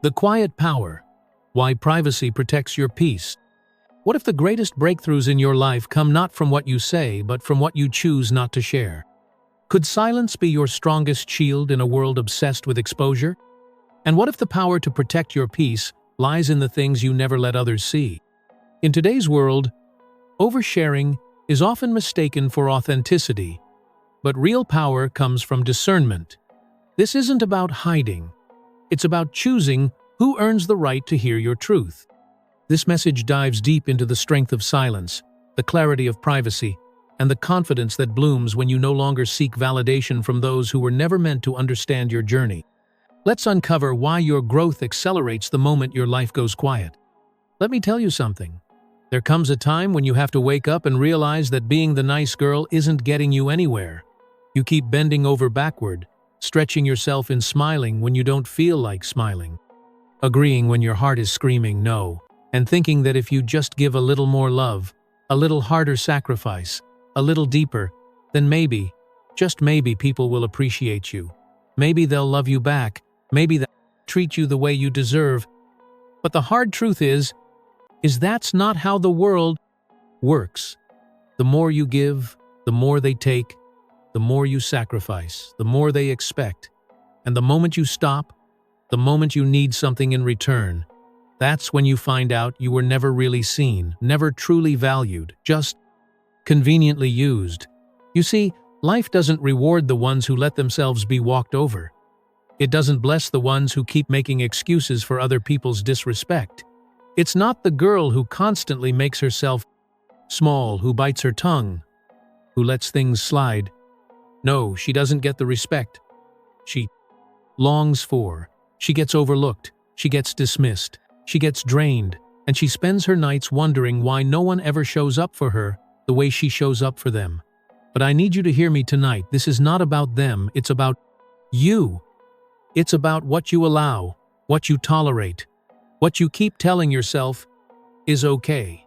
The quiet power. Why privacy protects your peace. What if the greatest breakthroughs in your life come not from what you say, but from what you choose not to share? Could silence be your strongest shield in a world obsessed with exposure? And what if the power to protect your peace lies in the things you never let others see? In today's world, oversharing is often mistaken for authenticity, but real power comes from discernment. This isn't about hiding. It's about choosing who earns the right to hear your truth. This message dives deep into the strength of silence, the clarity of privacy, and the confidence that blooms when you no longer seek validation from those who were never meant to understand your journey. Let's uncover why your growth accelerates the moment your life goes quiet. Let me tell you something. There comes a time when you have to wake up and realize that being the nice girl isn't getting you anywhere. You keep bending over backward, stretching yourself and smiling when you don't feel like smiling, agreeing when your heart is screaming no, and thinking that if you just give a little more love, a little harder sacrifice, a little deeper, then maybe, just maybe, people will appreciate you. Maybe they'll love you back. Maybe they'll treat you the way you deserve. But the hard truth is that's not how the world works. The more you give, the more they take. The more you sacrifice, the more they expect. And the moment you stop, the moment you need something in return, that's when you find out you were never really seen, never truly valued, just conveniently used. You see, life doesn't reward the ones who let themselves be walked over. It doesn't bless the ones who keep making excuses for other people's disrespect. It's not the girl who constantly makes herself small, who bites her tongue, who lets things slide. No, she doesn't get the respect she longs for. She gets overlooked, she gets dismissed, she gets drained, and she spends her nights wondering why no one ever shows up for her the way she shows up for them. But I need you to hear me tonight. This is not about them, it's about you. It's about what you allow, what you tolerate, what you keep telling yourself is okay.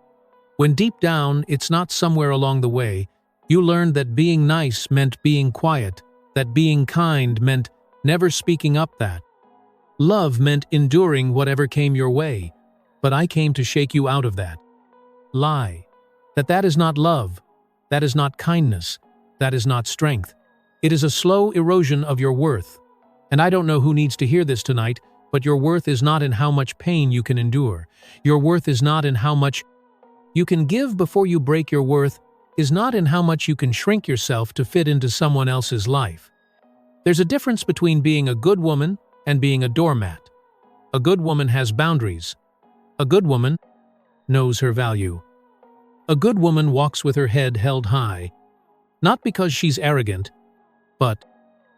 When deep down, it's not somewhere along the way, you learned that being nice meant being quiet, that being kind meant never speaking up, that love meant enduring whatever came your way. But I came to shake you out of that lie. That is not love, that is not kindness, that is not strength. It is a slow erosion of your worth. And I don't know who needs to hear this tonight, but your worth is not in how much pain you can endure. Your worth is not in how much you can give before you break. Your worth is not in how much you can shrink yourself to fit into someone else's life. There's a difference between being a good woman and being a doormat. A good woman has boundaries. A good woman knows her value. A good woman walks with her head held high, not because she's arrogant, but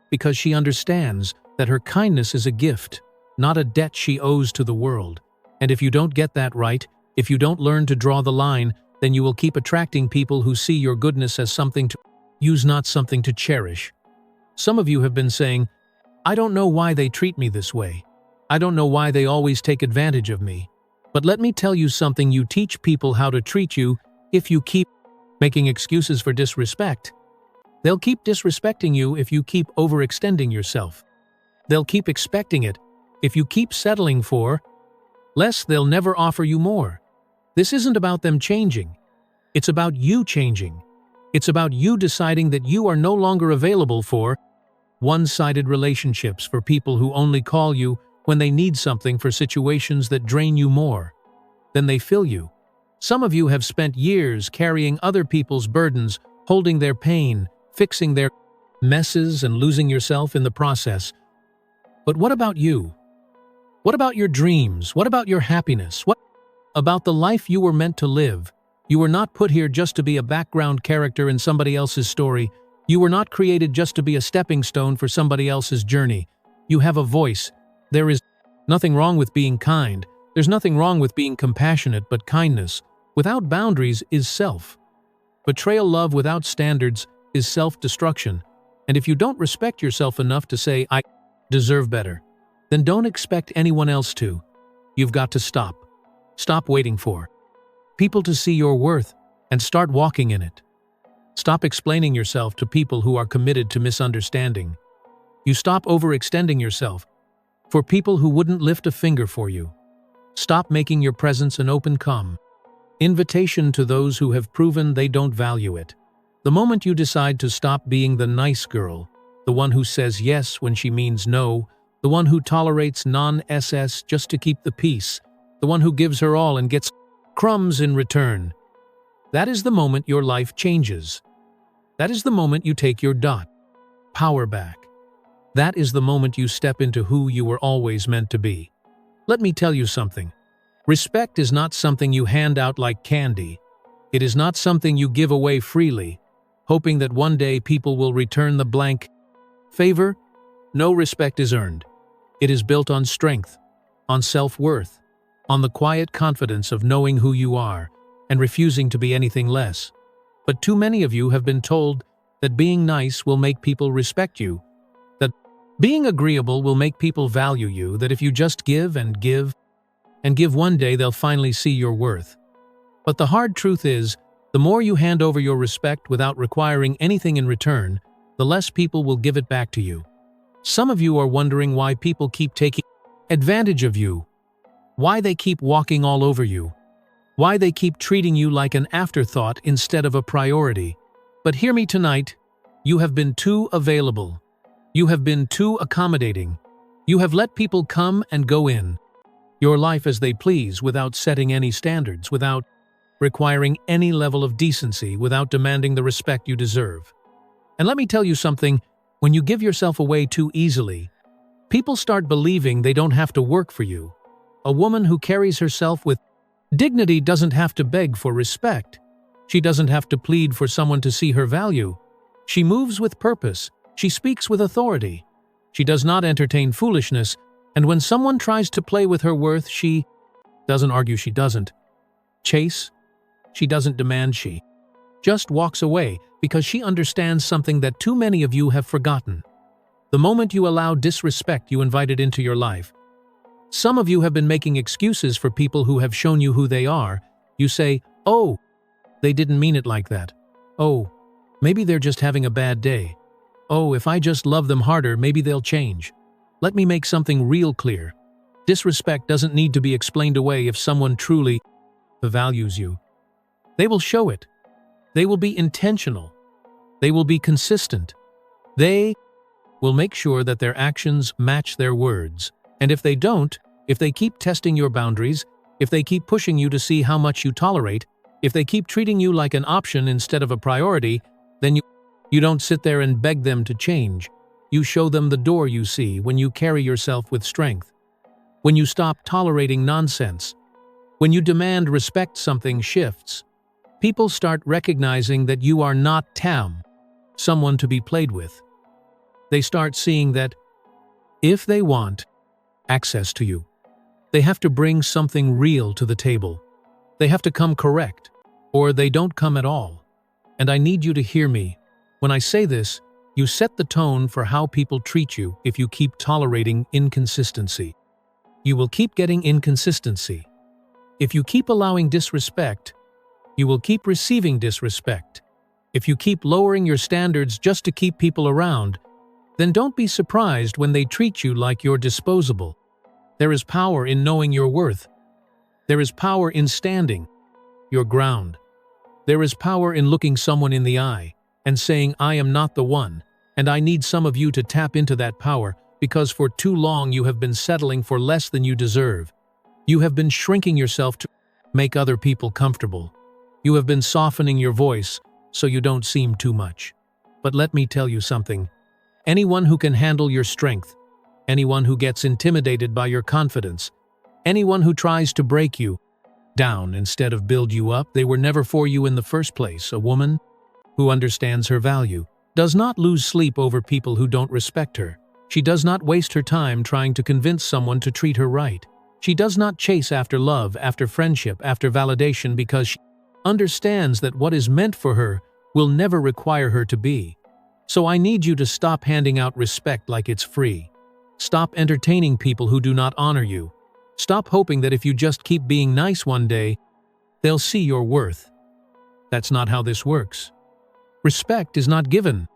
because she understands that her kindness is a gift, not a debt she owes to the world. And if you don't get that right, if you don't learn to draw the line, then you will keep attracting people who see your goodness as something to use, not something to cherish. Some of you have been saying, I don't know why they treat me this way. I don't know why they always take advantage of me. But let me tell you something, you teach people how to treat you if you keep making excuses for disrespect. They'll keep disrespecting you if you keep overextending yourself. They'll keep expecting it if you keep settling for less. They'll never offer you more. This isn't about them changing. It's about you changing. It's about you deciding that you are no longer available for one-sided relationships, for people who only call you when they need something, for situations that drain you more than they fill you. Some of you have spent years carrying other people's burdens, holding their pain, fixing their messes, and losing yourself in the process. But what about you? What about your dreams? What about your happiness? What about the life you were meant to live? You were not put here just to be a background character in somebody else's story. You were not created just to be a stepping stone for somebody else's journey. You have a voice. There is nothing wrong with being kind. There's nothing wrong with being compassionate, but kindness without boundaries is self. Betrayal love without standards is self-destruction. And if you don't respect yourself enough to say, I deserve better, then don't expect anyone else to. You've got to stop. Stop waiting for people to see your worth and start walking in it. Stop explaining yourself to people who are committed to misunderstanding. You stop overextending yourself for people who wouldn't lift a finger for you. Stop making your presence an open invitation to those who have proven they don't value it. The moment you decide to stop being the nice girl, the one who says yes when she means no, the one who tolerates non-SS just to keep the peace, the one who gives her all and gets crumbs in return, that is the moment your life changes. That is the moment you take your power back. That is the moment you step into who you were always meant to be. Let me tell you something. Respect is not something you hand out like candy. It is not something you give away freely, hoping that one day people will return the blank favor. No, respect is earned. It is built on strength, on self-worth, on the quiet confidence of knowing who you are and refusing to be anything less. But too many of you have been told that being nice will make people respect you, that being agreeable will make people value you, that if you just give and give and give, one day they'll finally see your worth. But the hard truth is, the more you hand over your respect without requiring anything in return, the less people will give it back to you. Some of you are wondering why people keep taking advantage of you, why they keep walking all over you, why they keep treating you like an afterthought instead of a priority. But hear me tonight, you have been too available. You have been too accommodating. You have let people come and go in your life as they please without setting any standards, without requiring any level of decency, without demanding the respect you deserve. And let me tell you something, when you give yourself away too easily, people start believing they don't have to work for you. A woman who carries herself with dignity doesn't have to beg for respect. She doesn't have to plead for someone to see her value. She moves with purpose. She speaks with authority. She does not entertain foolishness, and when someone tries to play with her worth, she doesn't argue, she doesn't chase, she doesn't demand, she just walks away because she understands something that too many of you have forgotten. The moment you allow disrespect, you invite it into your life. Some of you have been making excuses for people who have shown you who they are. You say, "Oh, they didn't mean it like that. Oh, maybe they're just having a bad day. Oh, if I just love them harder, maybe they'll change." Let me make something real clear. Disrespect doesn't need to be explained away if someone truly values you. They will show it. They will be intentional. They will be consistent. They will make sure that their actions match their words. And if they don't, if they keep testing your boundaries, if they keep pushing you to see how much you tolerate, if they keep treating you like an option instead of a priority, then you don't sit there and beg them to change. You show them the door you see when you carry yourself with strength. When you stop tolerating nonsense. When you demand respect, something shifts. People start recognizing that you are not someone to be played with. They start seeing that if they want access to you, they have to bring something real to the table. They have to come correct, or they don't come at all. And I need you to hear me. When I say this, you set the tone for how people treat you if you keep tolerating inconsistency. You will keep getting inconsistency. If you keep allowing disrespect, you will keep receiving disrespect. If you keep lowering your standards just to keep people around, then don't be surprised when they treat you like you're disposable. There is power in knowing your worth. There is power in standing your ground. There is power in looking someone in the eye and saying, "I am not the one," and I need some of you to tap into that power, because for too long you have been settling for less than you deserve. You have been shrinking yourself to make other people comfortable. You have been softening your voice so you don't seem too much. But let me tell you something. Anyone who can handle your strength, anyone who gets intimidated by your confidence, anyone who tries to break you down instead of build you up, they were never for you in the first place. A woman who understands her value does not lose sleep over people who don't respect her. She does not waste her time trying to convince someone to treat her right. She does not chase after love, after friendship, after validation, because she understands that what is meant for her will never require her to be. So I need you to stop handing out respect like it's free. Stop entertaining people who do not honor you. Stop hoping that if you just keep being nice one day, they'll see your worth. That's not how this works. Respect is not given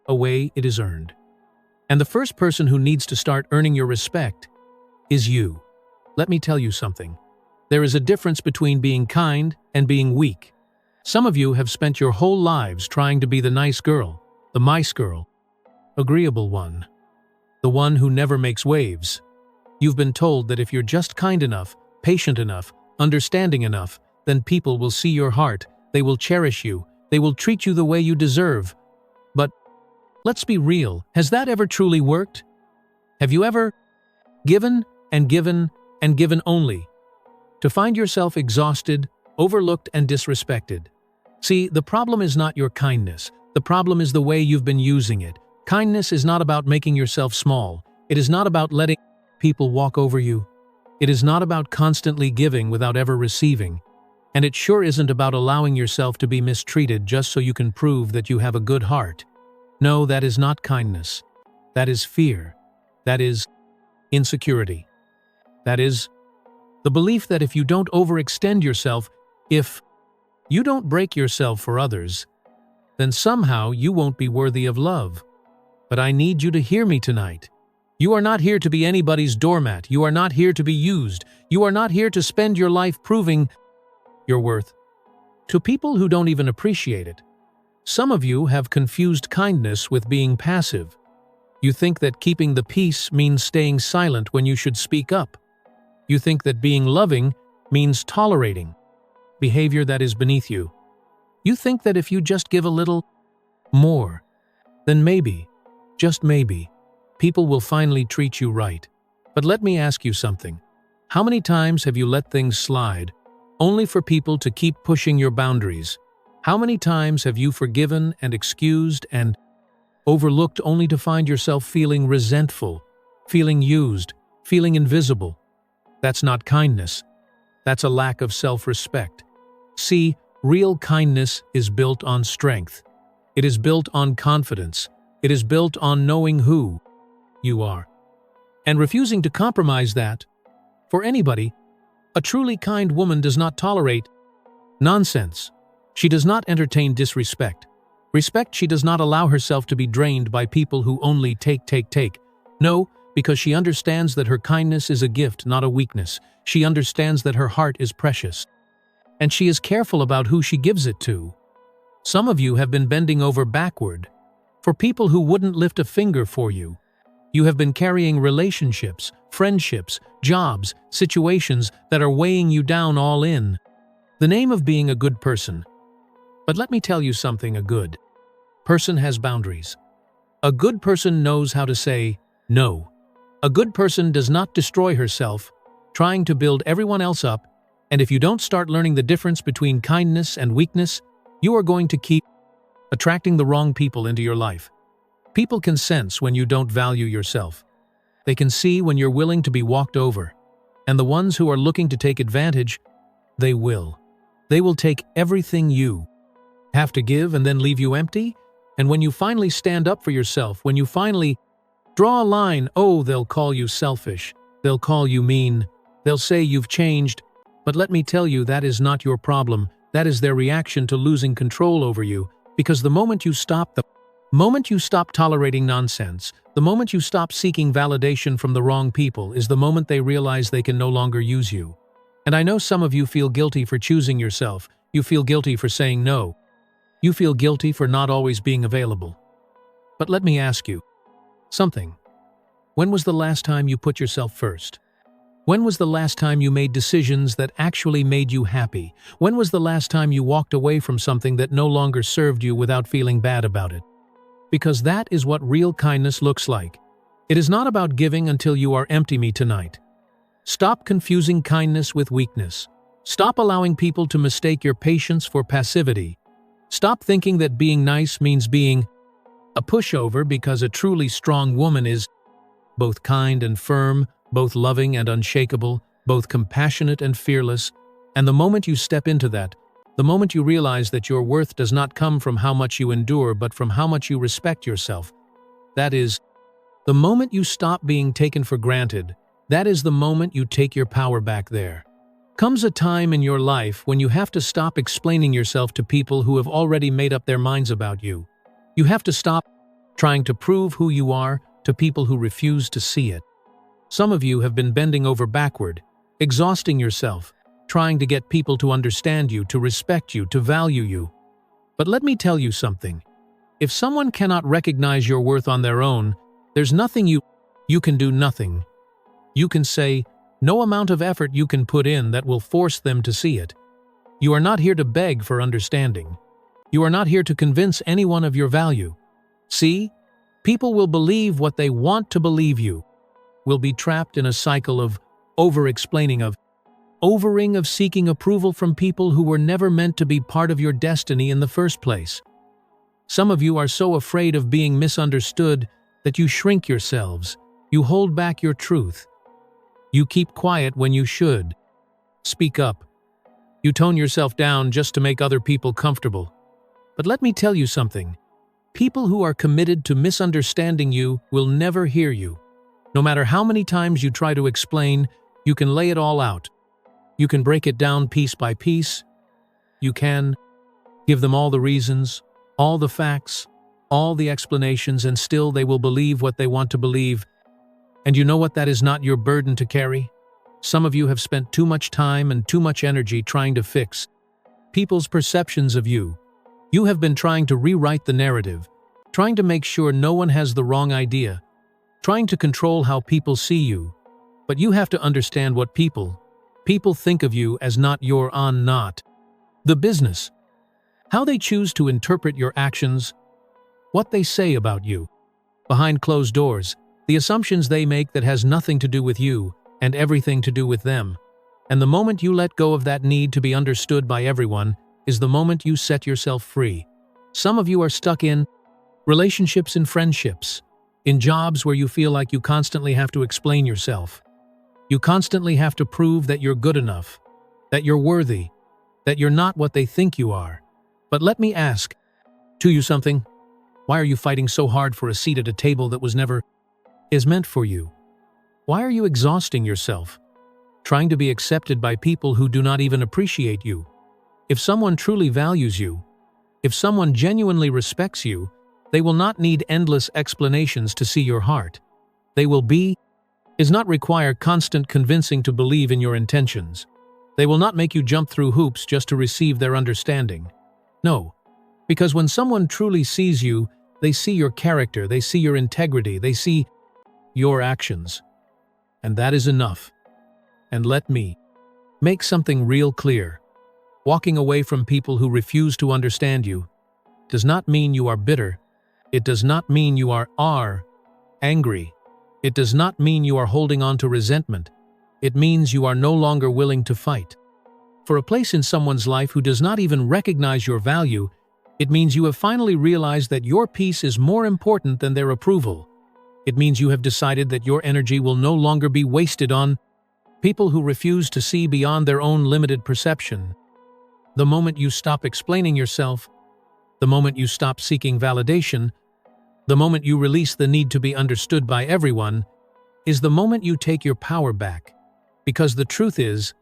away, it is earned. And the first person who needs to start earning your respect is you. Let me tell you something. There is a difference between being kind and being weak. Some of you have spent your whole lives trying to be the nice girl, the mice girl, agreeable one, the one who never makes waves. You've been told that if you're just kind enough, patient enough, understanding enough, then people will see your heart, they will cherish you, they will treat you the way you deserve. But let's be real, has that ever truly worked? Have you ever given and given and given only to find yourself exhausted, overlooked, and disrespected? See, the problem is not your kindness. The problem is the way you've been using it. Kindness is not about making yourself small. It is not about letting people walk over you. It is not about constantly giving without ever receiving. And it sure isn't about allowing yourself to be mistreated just so you can prove that you have a good heart. No, that is not kindness. That is fear. That is insecurity. That is the belief that if you don't overextend yourself, if you don't break yourself for others, then somehow you won't be worthy of love. But I need you to hear me tonight. You are not here to be anybody's doormat. You are not here to be used. You are not here to spend your life proving your worth to people who don't even appreciate it. Some of you have confused kindness with being passive. You think that keeping the peace means staying silent when you should speak up. You think that being loving means tolerating behavior that is beneath you. You think that if you just give a little more, then maybe, just maybe, people will finally treat you right. But let me ask you something. How many times have you let things slide, only for people to keep pushing your boundaries? How many times have you forgiven and excused and overlooked only to find yourself feeling resentful, feeling used, feeling invisible? That's not kindness. That's a lack of self-respect. See, real kindness is built on strength. It is built on confidence. It is built on knowing who you are and refusing to compromise that. For anybody, a truly kind woman does not tolerate nonsense. She does not entertain disrespect. Respect, she does not allow herself to be drained by people who only take. No, because she understands that her kindness is a gift, not a weakness. She understands that her heart is precious. And she is careful about who she gives it to. Some of you have been bending over backward for people who wouldn't lift a finger for you. You have been carrying relationships, friendships, jobs, situations that are weighing you down all in the name of being a good person. But let me tell you something, a good person has boundaries. A good person knows how to say no. A good person does not destroy herself, trying to build everyone else up, and if you don't start learning the difference between kindness and weakness, you are going to keep attracting the wrong people into your life. People can sense when you don't value yourself. They can see when you're willing to be walked over. And the ones who are looking to take advantage, they will. They will take everything you have to give and then leave you empty. And when you finally stand up for yourself, when you finally draw a line, oh, they'll call you selfish. They'll call you mean. They'll say you've changed. But let me tell you, that is not your problem. That is their reaction to losing control over you. Because the moment you stop tolerating nonsense, the moment you stop seeking validation from the wrong people is the moment they realize they can no longer use you. And I know some of you feel guilty for choosing yourself. You feel guilty for saying no. You feel guilty for not always being available. But let me ask you something. When was the last time you put yourself first? When was the last time you made decisions that actually made you happy? When was the last time you walked away from something that no longer served you without feeling bad about it? Because that is what real kindness looks like. It is not about giving until you are empty me tonight. Stop confusing kindness with weakness. Stop allowing people to mistake your patience for passivity. Stop thinking that being nice means being a pushover, because a truly strong woman is both kind and firm, both loving and unshakable, both compassionate and fearless. And the moment you step into that, the moment you realize that your worth does not come from how much you endure but from how much you respect yourself, that is, the moment you stop being taken for granted, that is the moment you take your power back. There comes a time in your life when you have to stop explaining yourself to people who have already made up their minds about you. You have to stop trying to prove who you are to people who refuse to see it. Some of you have been bending over backward, exhausting yourself, trying to get people to understand you, to respect you, to value you. But let me tell you something. If someone cannot recognize your worth on their own, there's nothing you can do. Nothing. You can say, no amount of effort you can put in that will force them to see it. You are not here to beg for understanding. You are not here to convince anyone of your value. See, people will believe what they want to believe. You will be trapped in a cycle of over-explaining, of overing, of seeking approval from people who were never meant to be part of your destiny in the first place. Some of you are so afraid of being misunderstood that you shrink yourselves. You hold back your truth. You keep quiet when you should. Speak up. You tone yourself down just to make other people comfortable. But let me tell you something. People who are committed to misunderstanding you will never hear you. No matter how many times you try to explain, you can lay it all out. You can break it down piece by piece. You can give them all the reasons, all the facts, all the explanations, and still they will believe what they want to believe. And you know what? That is not your burden to carry. Some of you have spent too much time and too much energy trying to fix people's perceptions of you. You have been trying to rewrite the narrative, trying to make sure no one has the wrong idea, trying to control how people see you. But you have to understand what people think of you as not not the business. How they choose to interpret your actions, what they say about you. Behind closed doors, the assumptions they make that has nothing to do with you and everything to do with them. And the moment you let go of that need to be understood by everyone is the moment you set yourself free. Some of you are stuck in relationships and friendships, in jobs where you feel like you constantly have to explain yourself. You constantly have to prove that you're good enough, that you're worthy, that you're not what they think you are. But let me ask you something. Why are you fighting so hard for a seat at a table that was never meant for you? Why are you exhausting yourself, trying to be accepted by people who do not even appreciate you? If someone truly values you, if someone genuinely respects you, they will not need endless explanations to see your heart. They will not require constant convincing to believe in your intentions. They will not make you jump through hoops just to receive their understanding. No, because when someone truly sees you, they see your character, they see your integrity, they see your actions. And that is enough. And let me make something real clear. Walking away from people who refuse to understand you does not mean you are bitter. It does not mean you are angry. It does not mean you are holding on to resentment. It means you are no longer willing to fight for a place in someone's life who does not even recognize your value. It means you have finally realized that your peace is more important than their approval. It means you have decided that your energy will no longer be wasted on people who refuse to see beyond their own limited perception. The moment you stop explaining yourself, the moment you stop seeking validation, the moment you release the need to be understood by everyone, is the moment you take your power back. Because the truth is,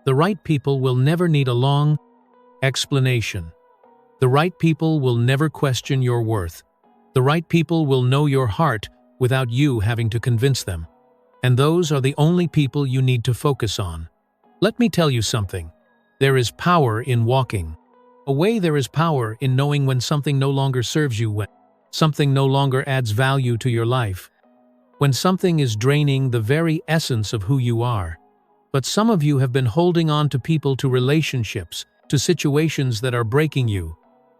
the right people will never need a long explanation. The right people will never question your worth. The right people will know your heart without you having to convince them. And those are the only people you need to focus on. Let me tell you something. There is power in walking away. There is power in knowing when something no longer serves you, when something no longer adds value to your life, when something is draining the very essence of who you are. But some of you have been holding on to people, to relationships, to situations that are breaking you.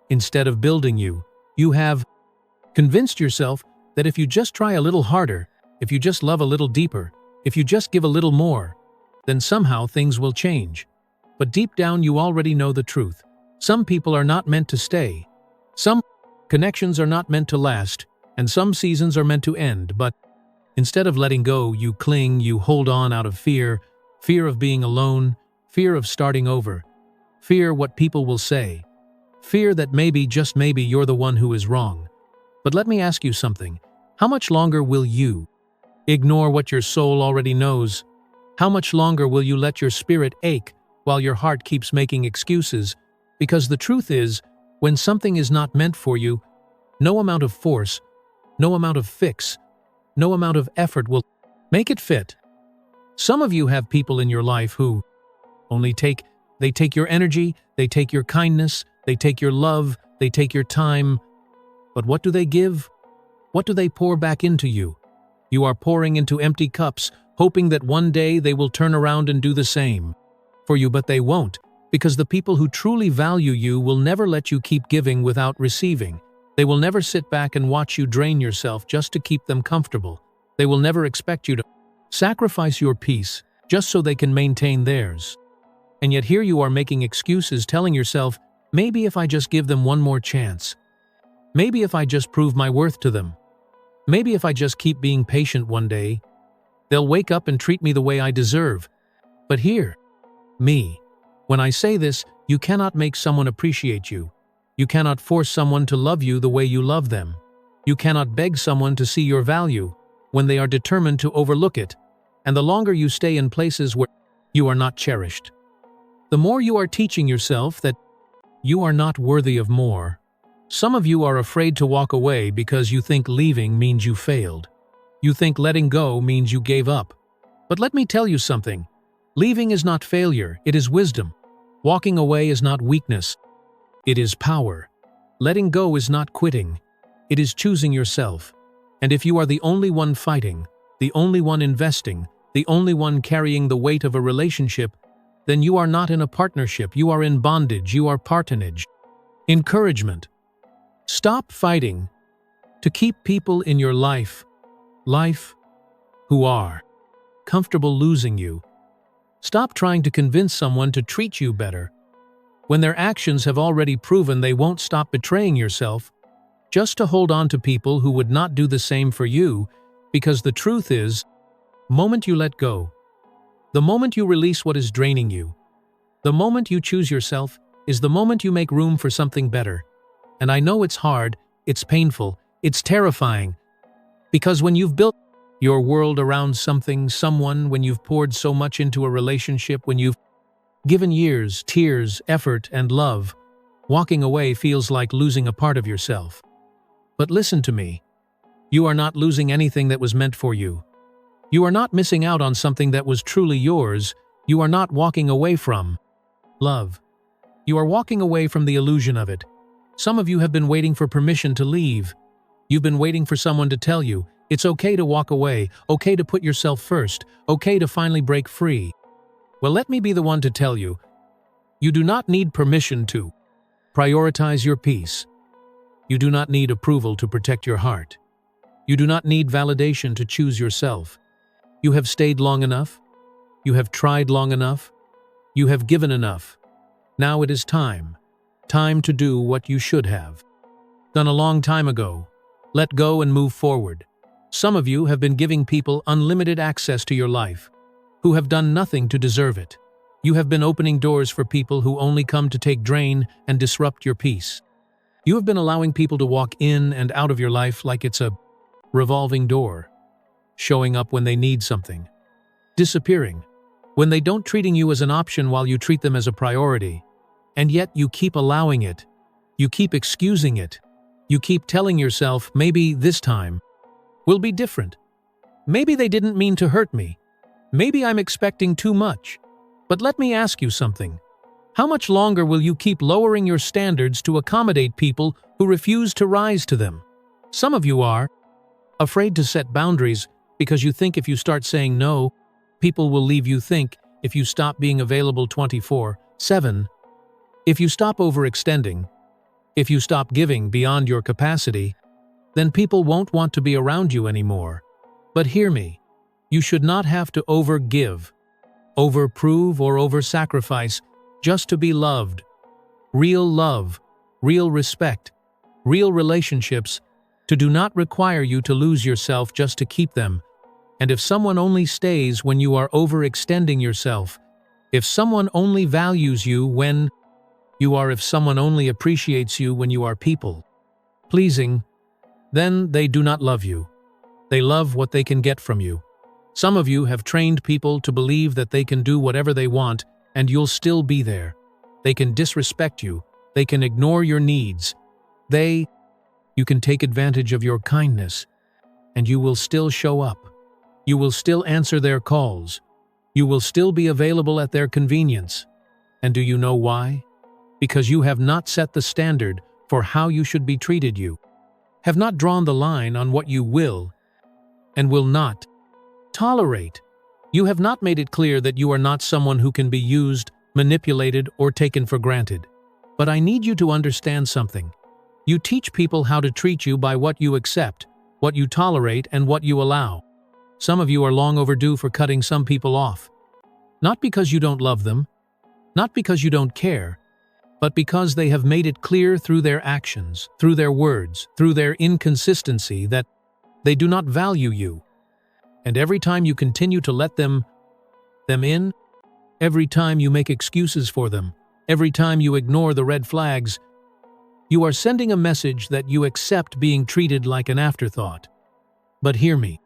Instead of building you, you have convinced yourself that if you just try a little harder, if you just love a little deeper, if you just give a little more, then somehow things will change. But deep down you already know the truth. Some people are not meant to stay. Some connections are not meant to last, and some seasons are meant to end. But instead of letting go, you cling, you hold on out of fear of being alone, fear of starting over, fear what people will say, fear that maybe, just maybe, you're the one who is wrong. But let me ask you something. How much longer will you ignore what your soul already knows? How much longer will you let your spirit ache while your heart keeps making excuses? Because the truth is, when something is not meant for you, no amount of force, no amount of fix, no amount of effort will make it fit. Some of you have people in your life who they take your energy, they take your kindness, they take your love, they take your time. But what do they give? What do they pour back into you? You are pouring into empty cups, hoping that one day they will turn around and do the same for you, but they won't, because the people who truly value you will never let you keep giving without receiving. They will never sit back and watch you drain yourself just to keep them comfortable. They will never expect you to sacrifice your peace just so they can maintain theirs. And yet here you are making excuses, telling yourself, maybe if I just give them one more chance. Maybe if I just prove my worth to them. Maybe if I just keep being patient one day, they'll wake up and treat me the way I deserve. But hear me. When I say this, you cannot make someone appreciate you. You cannot force someone to love you the way you love them. You cannot beg someone to see your value when they are determined to overlook it. And the longer you stay in places where you are not cherished, the more you are teaching yourself that you are not worthy of more. Some of you are afraid to walk away because you think leaving means you failed. You think letting go means you gave up. But let me tell you something. Leaving is not failure, it is wisdom. Walking away is not weakness, it is power. Letting go is not quitting, it is choosing yourself. And if you are the only one fighting, the only one investing, the only one carrying the weight of a relationship, then you are not in a partnership, you are in bondage, you are partenage. Encouragement. Stop fighting to keep people in your life who are comfortable losing you. Stop trying to convince someone to treat you better when their actions have already proven they won't stop betraying yourself just to hold on to people who would not do the same for you, because the truth is, the moment you let go, the moment you release what is draining you, the moment you choose yourself is the moment you make room for something better. And I know it's hard, it's painful, it's terrifying, because when you've built your world around someone, when you've poured so much into a relationship, when you've given years, tears, effort, and love, walking away feels like losing a part of yourself. But listen to me. You are not losing anything that was meant for you. You are not missing out on something that was truly yours. You are not walking away from love. You are walking away from the illusion of it. Some of you have been waiting for permission to leave. You've been waiting for someone to tell you, it's okay to walk away, okay to put yourself first, okay to finally break free. Well, let me be the one to tell you, you do not need permission to prioritize your peace. You do not need approval to protect your heart. You do not need validation to choose yourself. You have stayed long enough. You have tried long enough. You have given enough. Now it is time to do what you should have done a long time ago. Let go and move forward. Some of you have been giving people unlimited access to your life, who have done nothing to deserve it. You have been opening doors for people who only come to take drain and disrupt your peace. You have been allowing people to walk in and out of your life like it's a revolving door, showing up when they need something, disappearing when they don't, treating you as an option while you treat them as a priority. And yet you keep allowing it. You keep excusing it. You keep telling yourself, maybe this time will be different. Maybe they didn't mean to hurt me. Maybe I'm expecting too much. But let me ask you something. How much longer will you keep lowering your standards to accommodate people who refuse to rise to them? Some of you are afraid to set boundaries because you think if you start saying no, people will leave you. Think if you stop being available 24/7, if you stop overextending, if you stop giving beyond your capacity, then people won't want to be around you anymore. But hear me, you should not have to overgive, overprove, or oversacrifice just to be loved. Real love, real respect, real relationships do not require you to lose yourself just to keep them. And if someone only stays when you are overextending yourself, if someone only values you when you are, if someone only appreciates you when you are people-pleasing, then they do not love you. They love what they can get from you. Some of you have trained people to believe that they can do whatever they want and you'll still be there. They can disrespect you. They can ignore your needs. You can take advantage of your kindness and you will still show up. You will still answer their calls. You will still be available at their convenience. And do you know why? Because you have not set the standard for how you should be treated. You have not drawn the line on what you will and will not tolerate. You have not made it clear that you are not someone who can be used, manipulated, or taken for granted. But I need you to understand something. You teach people how to treat you by what you accept, what you tolerate, and what you allow. Some of you are long overdue for cutting some people off. Not because you don't love them, not because you don't care, but because they have made it clear through their actions, through their words, through their inconsistency that they do not value you. And every time you continue to let them in, every time you make excuses for them, every time you ignore the red flags, you are sending a message that you accept being treated like an afterthought. But hear me.